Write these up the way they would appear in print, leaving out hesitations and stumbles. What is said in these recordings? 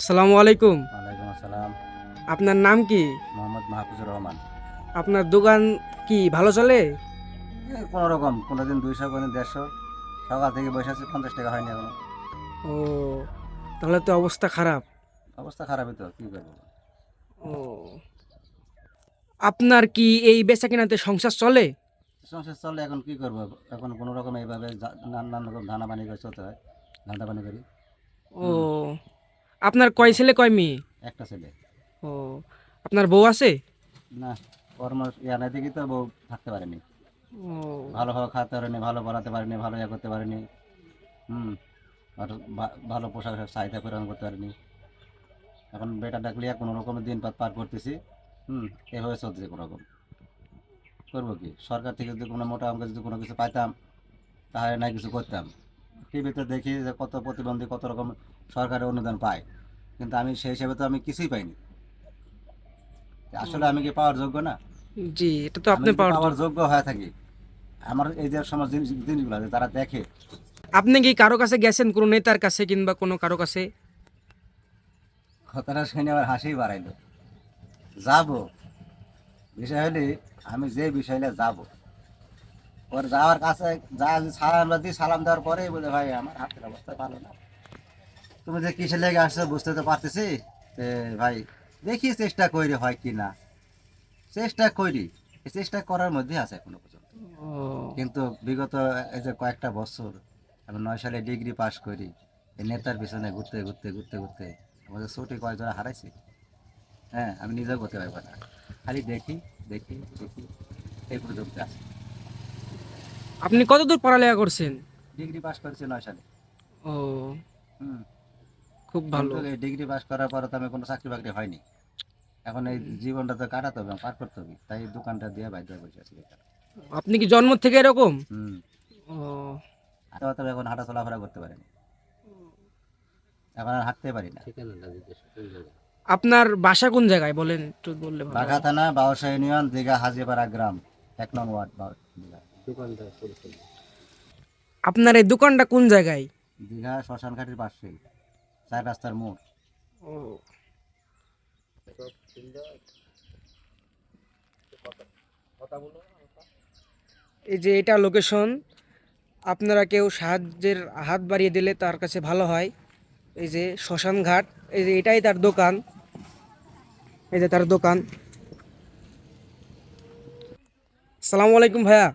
আসসালামু আলাইকুম। ওয়ালাইকুম আসসালাম। আপনার নাম কি? মোহাম্মদ মাহফুজুর রহমান। আপনার দোকান কি ভালো চলে? কোনো রকম কোনোদিন 200, কোনোদিন 150। সকাল থেকে বসে আছি, 50 টাকা হয়নি এখনো। ও, তাহলে তো অবস্থা খারাপ। অবস্থা খারাপই তো, কী করবো। ও, আপনার কি এই বেচাকেনাতে সংসার চলে? সংসার চলে, এখন কী করবো। এখন কোনো রকম এইভাবে নানান রকম ধানা পানি করে চলতে হয়, ধান্দা পানি করি। ও, হুম। আপনার কয় ছেলে কয় মেয়ে? একটা ছেলে। ও, আপনার বউ আছে? না, কর্ম নাই দেখি তো বউ থাকতে পারেনি। ও, ভালোভাবে খাওয়াতে পারেনি, ভালো পড়াতে পারেনি, ভালো ইয়ে করতে পারেনি। হুম। আর ভালো পোশাক আশাক চাহিদা পূরণ করতে পারেনি। এখন বেটা ডাকলে কোনো রকমের দিন পার করতেছি। এভাবে চলতেছে কোনো রকম। করবো কি, সরকার থেকে যদি কোনো মোটা অঙ্কে যদি কোনো কিছু পাইতাম, তাহলে না কিছু করতাম। টিভিতে দেখি যে কত প্রতিবন্ধী কত রকম সরকারি অনুদান পায়, কিন্তু আমি সেই হিসেবে তো আমি কিছুই পাইনি। আসলে আমি কি পাওয়ার যোগ্য না? জি, এটা তো আমি আপনি যদি পাওয়ার পাওয়ার যোগ্য। যোগ্য হয়ে থাকি, আমার এই যে সমাজ জিনিসগুলো আছে, তারা দেখে। আপনি কি কারো কাছে গেছেন, কোনো নেতার কাছে কিংবা কোনো কারো কাছে? কথাটা শুনে আমার হাসিই বাড়াইলো। যাবো, বিষয় হলে আমি যে বিষয়টা যাব, ওর যাওয়ার কাছে যা সালাম দিই, সালাম দেওয়ার পরেই বলে, ভাই আমার হাতের অবস্থা ভালো না, তুমি যে কিসের লেগে আসছো বুঝতে তো পারতেছি। ভাই, দেখি চেষ্টা করি হয় কি না। চেষ্টা করি, এই চেষ্টা করার মধ্যে আছে এখনো পর্যন্ত। ও, কিন্তু বিগত এই যে কয়েকটা বছর, আমি 9 সালে ডিগ্রি পাশ করি, এই নেতার পিছনে ঘুরতে ঘুরতে ঘুরতে ঘুরতে আমাদের ছুটি কয়েকজন হারাইছি। হ্যাঁ, আমি নিজেও করতে পারবো না, খালি দেখি দেখি দেখি, এই পর্যন্ত আছে। আপনি কতদূর পড়ালেখা করছেন? ডিগ্রি পাশ করেছি 9 সালে। ও, হুম। খুব কিন্তু ভালো। এই ডিগ্রি পাশ করার পরে তো আমি কোনো চাকরি বাকরি হয়নি। এখন এই জীবনটা তো কাটাতে হবে, পার করতে হবে, তাই এই দোকানটা দিয়ে বাধ্য হয়ে বসে আছি বেকার। আপনি কি জন্ম থেকে এরকম? হুম। ও, তবে এখন হাঁটা চলাফেরা করতে পারিনি, এখন আর হাঁটতে পারি না। আপনার বাসা কোন জায়গায় বলেন, একটু বললে ভালো বাঘা হয়। থানা, বাউসা ইউনিয়ন, দীঘা হাজিপাড়া গ্রাম, 1 নং ওয়ার্ড দীঘা। আপনার এই দোকানটা কোন জায়গায়? দীঘা শ্মশান ঘাটের পাশেই, 4 রাস্তার মোড়। ও, এই যে এটা লোকেশন, আপনারা কেউ সাহায্যের হাত বাড়িয়ে দিলে তার কাছে ভালো হয়। এই যে শ্মশান ঘাট, এই যে এটাই তার দোকান, এই যে তার দোকান। আসসালামু আলাইকুম ভাইয়া।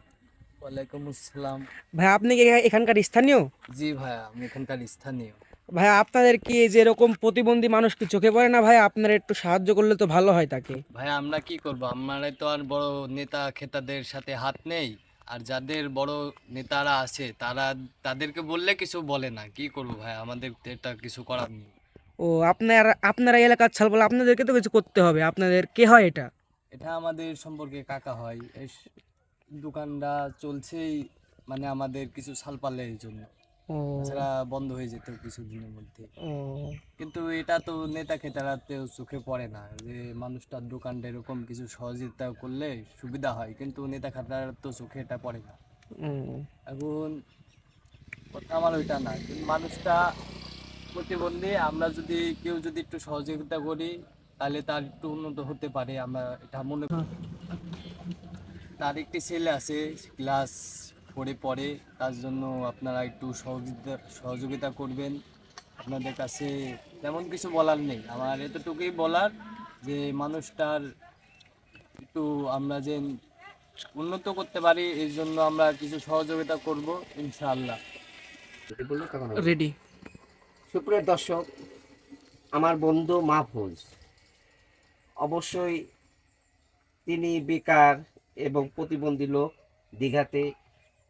ওয়ালাইকুম আসসালাম। ভাইয়া আপনি কি এখানকার স্থানীয়? জি ভাইয়া, আমি এখানকার স্থানীয়। ভাইয়া আপনাদের কি এই যে এরকম প্রতিবন্ধী মানুষ কি চোখে পড়ে না ভাইয়া? আপনারা একটু সাহায্য করলে তো ভালো হয় তাকে। ভাইয়া আমরা কি করব, আমাদের তো আর বড় নেতা খেতাদের সাথে হাত নেই। আর যাদের বড় নেতারা আছে তারা, তাদেরকে বললে কিছু বলে না। কি করব ভাই, আমাদের তো এটা কিছু করার নেই। ও, আপনারা এলাকার ছাল বলে আপনাদেরকে তো কিছু করতে হবে। আপনাদের কে হয় এটা? এটা আমাদের সম্পর্কে কাকা হয়। দোকানটা চলছেই, মানে আমাদের কিছু ছালপালের জন্য। তাছাড়া ও, বন্ধ হয়ে যেত কিছুদিনের মধ্যে। ও, কিন্তু এটা তো নেতা খেতারাতেও চোখে পড়ে না যে মানুষটার দোকানটা এরকম কিছু সহযোগিতা করলে সুবিধা হয়, কিন্তু নেতা খেতারা তো চোখে এটা পড়ে না। ও, এখন কথা আমার ওইটা না, কিন্তু মানুষটা প্রতিবন্ধী, আমরা যদি কেউ যদি একটু সহযোগিতা করি তাহলে তার একটু উন্নত হতে পারে, আমরা এটা মনে করি। তার একটি ছেলে আছে, ক্লাস 4-এ পড়ে, তার জন্য আপনারা একটু সহযোগিতা করবেন। আপনাদের কাছে তেমন কিছু বলার নেই, আমার এতটুকুই বলার যে মানুষটার একটু আমরা যে উন্নত করতে পারি, এই জন্য আমরা কিছু সহযোগিতা করব ইনশাআল্লাহ। রেডি। সুপ্রিয় দর্শক, আমার বন্ধু মাহফুজ অবশ্যই তিনি বেকার এবং প্রতিবন্ধী লোক। দীঘাতে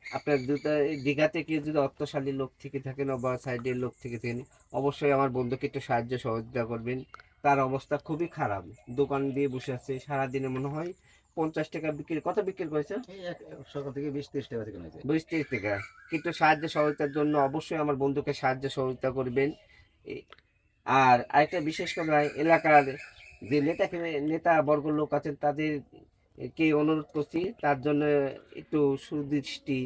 আপনার দীঘাতে কেউ যদি অর্থশালী লোক থেকে থাকেন বা সাইডের লোক থেকে থাকেন, অবশ্যই আমার বন্ধুকে একটু সাহায্য সহযোগিতা করবেন। তার অবস্থা খুবই খারাপ, দোকান দিয়ে বসে আছে সারাদিনে মনে হয় 50 টাকা বিক্রি, কত বিক্রি করেছে? এই সকাল থেকে 20-30 টাকা থেকে নিয়েছে। 20-30 টাকা। কিন্তু সাহায্য সহযোগিতার জন্য অবশ্যই আমার বন্ধুকে সাহায্য সহযোগিতা করবেন। আর আরেকটা বিশেষ করে এলাকার যে নেতা বর্গ লোক আছেন তাদের কে অনুরোধ করছি, তার জন্য একটু সুদৃষ্টি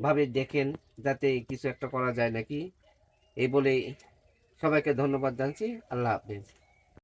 ভাবে দেখেন, যাতে কিছু একটা করা যায় নাকি। এই বলে সবাইকে ধন্যবাদ জানাচ্ছি। আল্লাহ হাফেজ।